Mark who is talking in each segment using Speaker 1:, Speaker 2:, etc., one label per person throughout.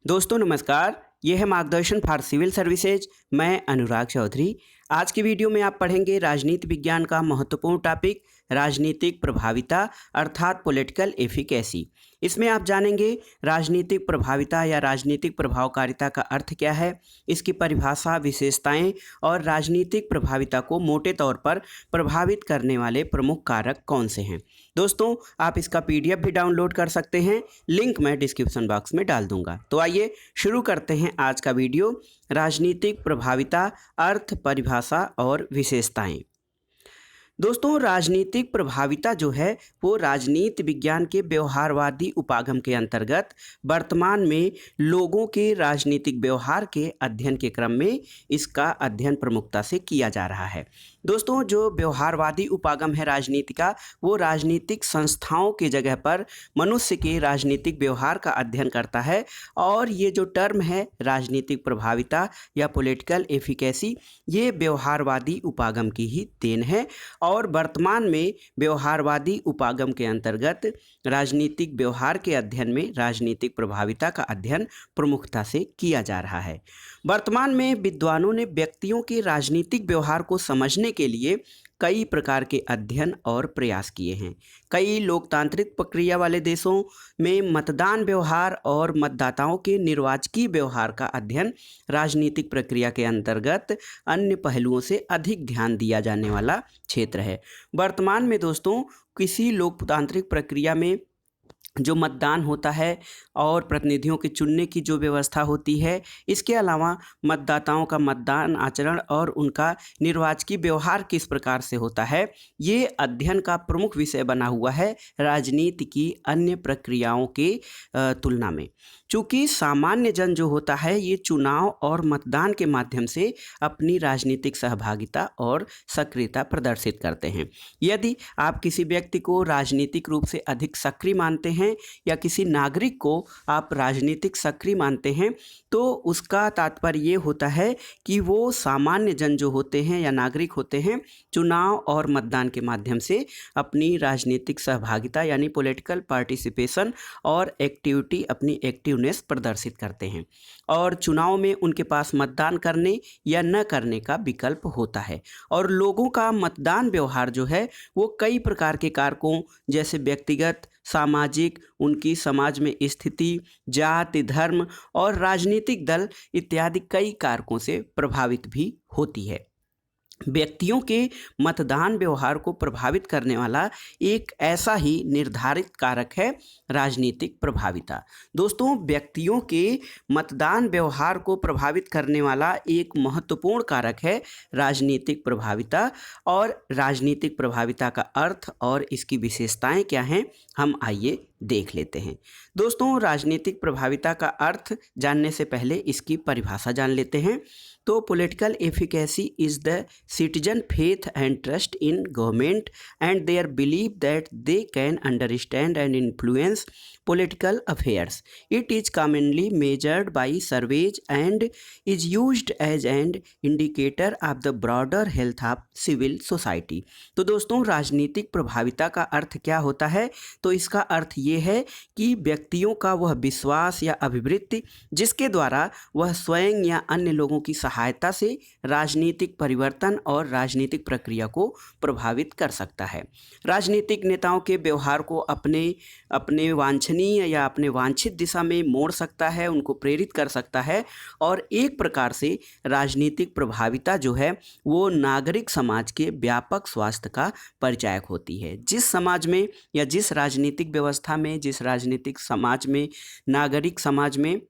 Speaker 1: दोस्तों नमस्कार, ये है मार्गदर्शन फॉर सिविल सर्विसेज। मैं अनुराग चौधरी। आज की वीडियो में आप पढ़ेंगे राजनीति विज्ञान का महत्वपूर्ण टॉपिक राजनीतिक प्रभाविता अर्थात पॉलिटिकल एफिकेसी। इसमें आप जानेंगे राजनीतिक प्रभाविता या राजनीतिक प्रभावकारिता का अर्थ क्या है, इसकी परिभाषा, विशेषताएं और राजनीतिक प्रभाविता को मोटे तौर पर प्रभावित करने वाले प्रमुख कारक कौन से हैं। दोस्तों आप इसका पीडीएफ भी डाउनलोड कर सकते हैं, लिंक मैं डिस्क्रिप्शन बॉक्स में डाल दूंगा। तो आइए शुरू करते हैं आज का वीडियो। राजनीतिक प्रभाविता, अर्थ, परिभाषा और विशेषताएं। दोस्तों राजनीतिक प्रभाविता जो है वो राजनीति विज्ञान के व्यवहारवादी उपागम के अंतर्गत वर्तमान में लोगों के राजनीतिक व्यवहार के अध्ययन के क्रम में इसका अध्ययन प्रमुखता से किया जा रहा है। दोस्तों जो व्यवहारवादी उपागम है राजनीति का, वो राजनीतिक संस्थाओं की जगह पर मनुष्य के राजनीतिक व्यवहार का अध्ययन करता है। और ये जो टर्म है राजनीतिक प्रभाविता या पॉलिटिकल एफिकेसी, ये व्यवहारवादी उपागम की ही देन है। और वर्तमान में व्यवहारवादी उपागम के अंतर्गत राजनीतिक व्यवहार के अध्ययन में राजनीतिक प्रभाविता का अध्ययन प्रमुखता से किया जा रहा है। वर्तमान में विद्वानों ने व्यक्तियों के राजनीतिक व्यवहार को समझने के लिए कई प्रकार के अध्ययन और प्रयास किए हैं। कई लोकतांत्रिक प्रक्रिया वाले देशों में मतदान व्यवहार और मतदाताओं के निर्वाचकीय व्यवहार का अध्ययन राजनीतिक प्रक्रिया के अंतर्गत अन्य पहलुओं से अधिक ध्यान दिया जाने वाला क्षेत्र है। वर्तमान में दोस्तों किसी लोकतांत्रिक प्रक्रिया में जो मतदान होता है और प्रतिनिधियों के चुनने की जो व्यवस्था होती है, इसके अलावा मतदाताओं का मतदान आचरण और उनका निर्वाचकीय व्यवहार किस प्रकार से होता है, ये अध्ययन का प्रमुख विषय बना हुआ है राजनीति की अन्य प्रक्रियाओं के तुलना में। चूँकि सामान्य जन जो होता है ये चुनाव और मतदान के माध्यम से अपनी राजनीतिक सहभागिता और सक्रियता प्रदर्शित करते हैं। यदि आप किसी व्यक्ति को राजनीतिक रूप से अधिक सक्रिय मानते हैं या किसी नागरिक को आप राजनीतिक सक्रिय मानते हैं, तो उसका तात्पर्य ये होता है कि वो सामान्य जन जो होते हैं या नागरिक होते हैं चुनाव और मतदान के माध्यम से अपनी राजनीतिक सहभागिता यानी पॉलिटिकल पार्टिसिपेशन और एक्टिविटी, अपनी एक्टिवनेस प्रदर्शित करते हैं। और चुनाव में उनके पास मतदान करने या न करने का विकल्प होता है। और लोगों का मतदान व्यवहार जो है वो कई प्रकार के कारकों जैसे व्यक्तिगत, सामाजिक, उनकी समाज में स्थिति, जाति, धर्म और राजनीतिक दल इत्यादि कई कारकों से प्रभावित भी होती है। व्यक्तियों के मतदान व्यवहार को प्रभावित करने वाला एक ऐसा ही निर्धारित कारक है राजनीतिक प्रभाविता। दोस्तों व्यक्तियों के मतदान व्यवहार को प्रभावित करने वाला एक महत्वपूर्ण कारक है राजनीतिक प्रभाविता। और राजनीतिक प्रभाविता का अर्थ और इसकी विशेषताएं क्या हैं, हम आइए देख लेते हैं। दोस्तों राजनीतिक प्रभाविता का अर्थ जानने से पहले इसकी परिभाषा जान लेते हैं। तो political efficacy is the citizen faith and trust in government and their believe that they can understand and influence political affairs. It is commonly measured by surveys and is used as an indicator of the broader health of civil society. तो दोस्तों राजनीतिक प्रभाविता का अर्थ क्या होता है, तो इसका अर्थ ये है कि व्यक्तियों का वह विश्वास या अभिवृत्ति जिसके द्वारा वह स्वयं या अन्य लोगों की सहायता से राजनीतिक परिवर्तन और राजनीतिक प्रक्रिया को प्रभावित कर सकता है। राजनीतिक नेताओं के व्यवहार को अपने वांछनीय या अपने वांछित दिशा में मोड़ सकता है, उनको प्रेरित कर सकता है। और एक प्रकार से राजनीतिक प्रभाविता जो है वो नागरिक समाज के व्यापक स्वास्थ्य का परिचायक होती है। जिस समाज में या जिस राजनीतिक व्यवस्था में, जिस राजनीतिक समाज में, नागरिक समाज में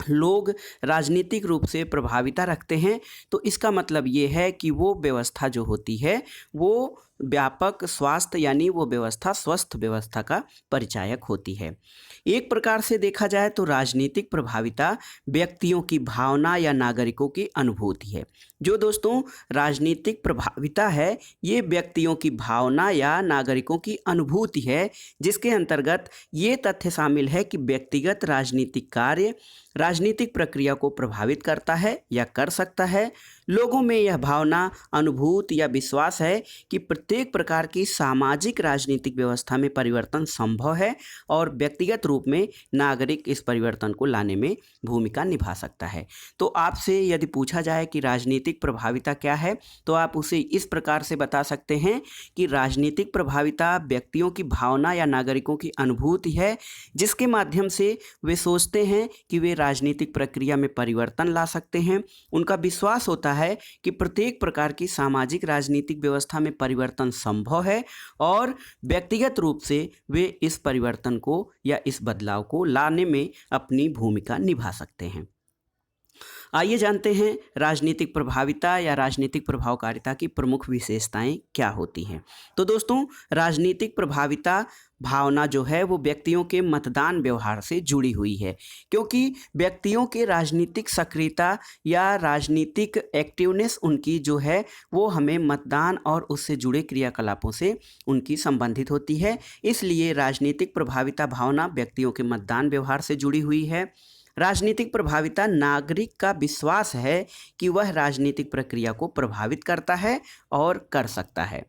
Speaker 1: लोग राजनीतिक रूप से प्रभाविता रखते हैं, तो इसका मतलब ये है कि वो व्यवस्था जो होती है वो व्यापक स्वास्थ्य यानी वो व्यवस्था स्वस्थ व्यवस्था का परिचायक होती है। एक प्रकार से देखा जाए तो राजनीतिक प्रभाविता व्यक्तियों की भावना या नागरिकों की अनुभूति है। जो दोस्तों राजनीतिक प्रभाविता है ये व्यक्तियों की भावना या नागरिकों की अनुभूति है, जिसके अंतर्गत ये तथ्य शामिल है कि व्यक्तिगत राजनीतिक कार्य राजनीतिक प्रक्रिया को प्रभावित करता है या कर सकता है। लोगों में यह भावना, अनुभूति या विश्वास है कि प्रत्येक प्रकार की सामाजिक राजनीतिक व्यवस्था में परिवर्तन संभव है और व्यक्तिगत रूप में नागरिक इस परिवर्तन को लाने में भूमिका निभा सकता है। तो आपसे यदि पूछा जाए कि राजनीतिक प्रभाविता क्या है, तो आप उसे इस प्रकार से बता सकते हैं कि राजनीतिक प्रभाविता व्यक्तियों की भावना या नागरिकों की अनुभूति है, जिसके माध्यम से वे सोचते हैं कि वे राजनीतिक प्रक्रिया में परिवर्तन ला सकते हैं। उनका विश्वास होता है कि प्रत्येक प्रकार की सामाजिक राजनीतिक व्यवस्था में परिवर्तन संभव है और व्यक्तिगत रूप से वे इस परिवर्तन को या इस बदलाव को लाने में अपनी भूमिका निभा सकते हैं। आइए जानते हैं राजनीतिक प्रभाविता या राजनीतिक प्रभावकारिता की प्रमुख विशेषताएं क्या होती हैं। तो दोस्तों, राजनीतिक प्रभाविता भावना जो है वो व्यक्तियों के मतदान व्यवहार से जुड़ी हुई है, क्योंकि व्यक्तियों के राजनीतिक सक्रियता या राजनीतिक एक्टिवनेस उनकी जो है वो हमें मतदान और उससे जुड़े क्रियाकलापों से उनकी संबंधित होती है। इसलिए राजनीतिक प्रभाविता भावना व्यक्तियों के मतदान व्यवहार से जुड़ी हुई है। राजनीतिक प्रभाविता नागरिक का विश्वास है कि वह राजनीतिक प्रक्रिया को प्रभावित करता है और कर सकता है।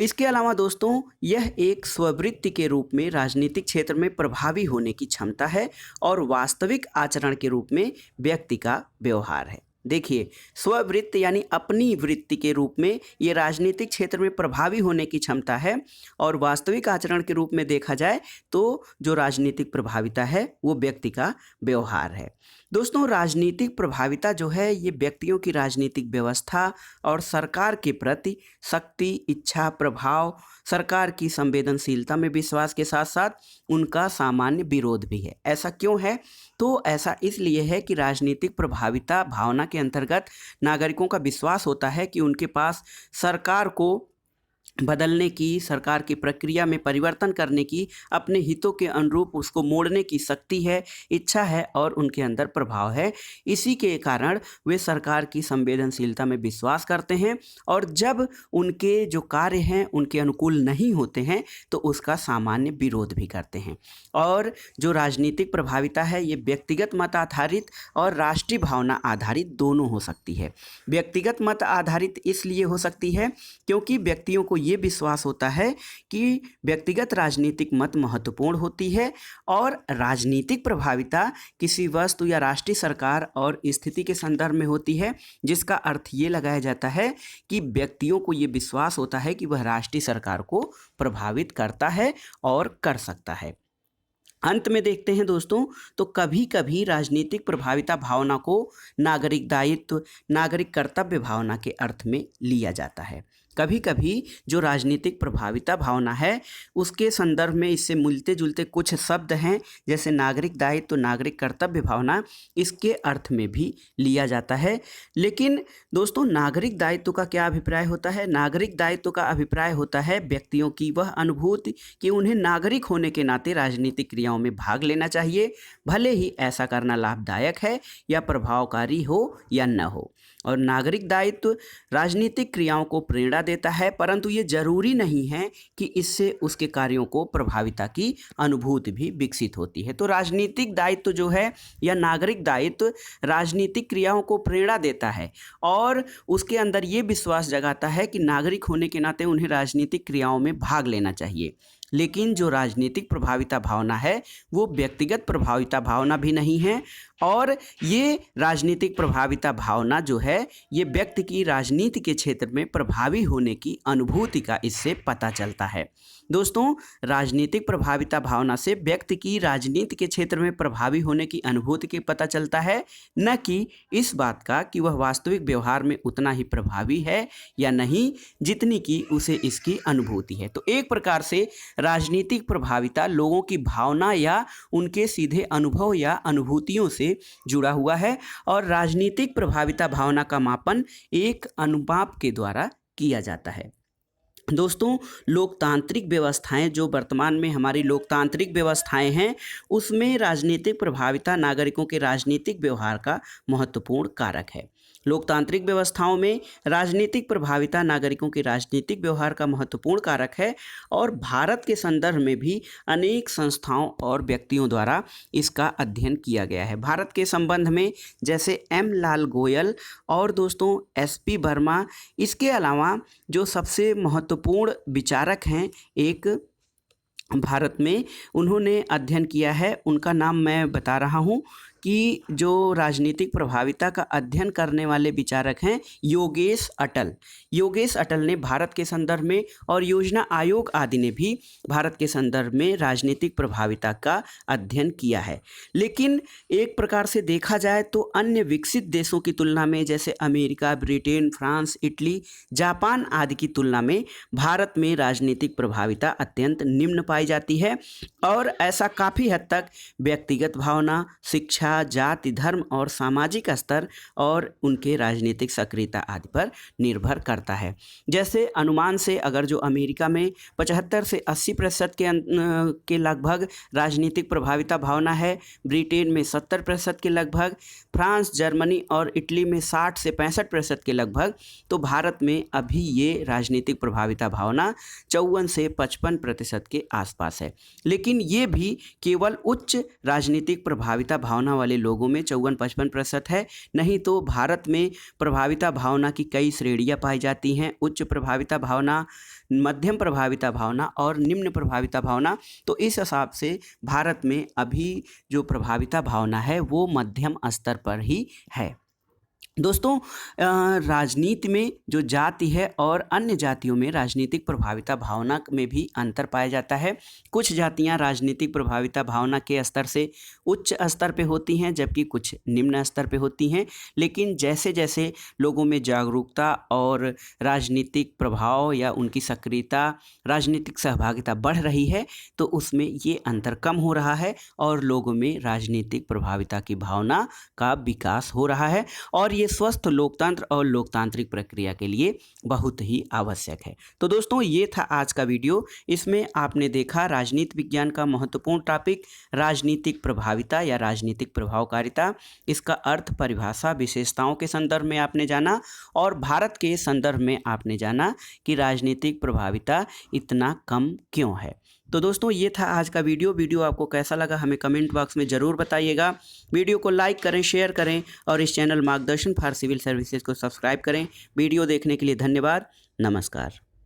Speaker 1: इसके अलावा दोस्तों, यह एक स्ववृत्ति के रूप में राजनीतिक क्षेत्र में प्रभावी होने की क्षमता है और वास्तविक आचरण के रूप में व्यक्ति का व्यवहार है। देखिए, स्ववृत्ति यानी अपनी वृत्ति के रूप में ये राजनीतिक क्षेत्र में प्रभावी होने की क्षमता है और वास्तविक आचरण के रूप में देखा जाए तो जो राजनीतिक प्रभाविता है वो व्यक्ति का व्यवहार है। दोस्तों, राजनीतिक प्रभाविता जो है ये व्यक्तियों की राजनीतिक व्यवस्था और सरकार के प्रति शक्ति, इच्छा, प्रभाव, सरकार की संवेदनशीलता में विश्वास के साथ साथ उनका सामान्य विरोध भी है। ऐसा क्यों है? तो ऐसा इसलिए है कि राजनीतिक प्रभाविता भावना के अंतर्गत नागरिकों का विश्वास होता है कि उनके पास सरकार को बदलने की, सरकार की प्रक्रिया में परिवर्तन करने की, अपने हितों के अनुरूप उसको मोड़ने की शक्ति है, इच्छा है और उनके अंदर प्रभाव है। इसी के कारण वे सरकार की संवेदनशीलता में विश्वास करते हैं और जब उनके जो कार्य हैं उनके अनुकूल नहीं होते हैं तो उसका सामान्य विरोध भी करते हैं। और जो राजनीतिक प्रभाविता है ये व्यक्तिगत मत आधारित और राष्ट्रीय भावना आधारित दोनों हो सकती है। व्यक्तिगत मत आधारित इसलिए हो सकती है क्योंकि व्यक्तियों को ये विश्वास होता है कि व्यक्तिगत राजनीतिक मत महत्वपूर्ण होती है और राजनीतिक प्रभाविता किसी वस्तु या राष्ट्रीय सरकार और स्थिति के संदर्भ में होती है, जिसका अर्थ ये लगाया जाता है कि व्यक्तियों को ये विश्वास होता है कि वह राष्ट्रीय सरकार को प्रभावित करता है और कर सकता है। अंत में देखते हैं दोस्तों, तो कभी कभी राजनीतिक प्रभाविता भावना को नागरिक दायित्व, नागरिक कर्तव्य भावना के अर्थ में लिया जाता है। कभी कभी जो राजनीतिक प्रभाविता भावना है उसके संदर्भ में इससे मिलते जुलते कुछ शब्द हैं, जैसे नागरिक दायित्व, नागरिक कर्तव्य भावना, इसके अर्थ में भी लिया जाता है। लेकिन दोस्तों, नागरिक दायित्व का क्या अभिप्राय होता है? नागरिक दायित्व का अभिप्राय होता है व्यक्तियों की वह अनुभूति कि उन्हें नागरिक होने के नाते राजनीतिक क्रियाओं में भाग लेना चाहिए, भले ही ऐसा करना लाभदायक है या प्रभावकारी हो या न हो। और नागरिक दायित्व राजनीतिक क्रियाओं को प्रेरणा देता है, परंतु ये जरूरी नहीं है कि इससे उसके कार्यों को प्रभाविता की अनुभूति भी विकसित होती है। तो राजनीतिक दायित्व जो है या नागरिक दायित्व राजनीतिक क्रियाओं को प्रेरणा देता है और उसके अंदर ये विश्वास जगाता है कि नागरिक होने के नाते उन्हें राजनीतिक क्रियाओं में भाग लेना चाहिए। लेकिन जो राजनीतिक प्रभाविता भावना है वो व्यक्तिगत प्रभाविता भावना भी नहीं है और ये राजनीतिक प्रभाविता भावना जो है ये व्यक्ति की राजनीति के क्षेत्र में प्रभावी होने की अनुभूति का इससे पता चलता है। दोस्तों, राजनीतिक प्रभाविता भावना से व्यक्ति की राजनीति के क्षेत्र में प्रभावी होने की अनुभूति के पता चलता है, न कि इस बात का कि वह वास्तविक व्यवहार में उतना ही प्रभावी है या नहीं जितनी कि उसे इसकी अनुभूति है। तो एक प्रकार से राजनीतिक प्रभाविता लोगों की भावना या उनके सीधे अनुभव या अनुभूतियों से जुड़ा हुआ है और राजनीतिक प्रभाविता भावना का मापन एक अनुपात के द्वारा किया जाता है। दोस्तों, लोकतांत्रिक व्यवस्थाएं जो वर्तमान में हमारी लोकतांत्रिक व्यवस्थाएं हैं उसमें राजनीतिक प्रभाविता नागरिकों के राजनीतिक व्यवहार का महत्वपूर्ण कारक है। लोकतांत्रिक व्यवस्थाओं में राजनीतिक प्रभाविता नागरिकों के राजनीतिक व्यवहार का महत्वपूर्ण कारक है और भारत के संदर्भ में भी अनेक संस्थाओं और व्यक्तियों द्वारा इसका अध्ययन किया गया है। भारत के संबंध में जैसे एम लाल गोयल और दोस्तों एसपी वर्मा, इसके अलावा जो सबसे महत्वपूर्ण विचारक हैं एक भारत में, उन्होंने अध्ययन किया है, उनका नाम मैं बता रहा हूँ कि जो राजनीतिक प्रभाविता का अध्ययन करने वाले विचारक हैं योगेश अटल। योगेश अटल ने भारत के संदर्भ में और योजना आयोग आदि ने भी भारत के संदर्भ में राजनीतिक प्रभाविता का अध्ययन किया है। लेकिन एक प्रकार से देखा जाए तो अन्य विकसित देशों की तुलना में जैसे America, Britain, France, Italy, Japan आदि की तुलना में भारत में राजनीतिक प्रभाविता अत्यंत निम्न पाई जाती है और ऐसा काफ़ी हद तक व्यक्तिगत भावना, शिक्षा, जाति, धर्म और सामाजिक स्तर और उनके राजनीतिक सक्रियता आदि पर निर्भर करता है। जैसे अनुमान से अगर जो अमेरिका में 75 से 80% के लगभग राजनीतिक प्रभाविता भावना है, ब्रिटेन में 70% के लगभग, फ्रांस, जर्मनी और इटली में 60 से 65% के लगभग, तो भारत में अभी ये राजनीतिक प्रभाविता भावना 54 से 55% के आसपास है। लेकिन ये भी केवल उच्च राजनीतिक प्रभाविता भावना वाले लोगों में 54-55% है, नहीं तो भारत में प्रभाविता भावना की कई श्रेणियां पाई जाती हैं। उच्च प्रभाविता भावना, मध्यम प्रभाविता भावना और निम्न प्रभाविता भावना। तो इस हिसाब से भारत में अभी जो प्रभाविता भावना है वो मध्यम स्तर पर ही है। दोस्तों, राजनीति में जो जाति है और अन्य जातियों में राजनीतिक प्रभाविता भावना में भी अंतर पाया जाता है। कुछ जातियां राजनीतिक प्रभाविता भावना के स्तर से उच्च स्तर पे होती हैं जबकि कुछ निम्न स्तर पे होती हैं। लेकिन जैसे जैसे लोगों में जागरूकता और राजनीतिक प्रभाव या उनकी सक्रियता, राजनीतिक सहभागिता बढ़ रही है तो उसमें ये अंतर कम हो रहा है और लोगों में राजनीतिक प्रभाविता की भावना का विकास हो रहा है और ये स्वस्थ लोकतंत्र और लोकतांत्रिक प्रक्रिया के लिए बहुत ही आवश्यक है। तो दोस्तों, ये था आज का वीडियो। इसमें आपने देखा राजनीति विज्ञान का महत्वपूर्ण टॉपिक राजनीतिक प्रभाविता या राजनीतिक प्रभावकारिता। इसका अर्थ, परिभाषा, विशेषताओं के संदर्भ में आपने जाना और भारत के संदर्भ में आपने जाना कि राजनीतिक प्रभाविता इतना कम क्यों है। तो दोस्तों, ये था आज का वीडियो आपको कैसा लगा हमें कमेंट बॉक्स में ज़रूर बताइएगा। वीडियो को लाइक करें, शेयर करें और इस चैनल मार्गदर्शन फॉर सिविल सर्विसेज को सब्सक्राइब करें। वीडियो देखने के लिए धन्यवाद। नमस्कार।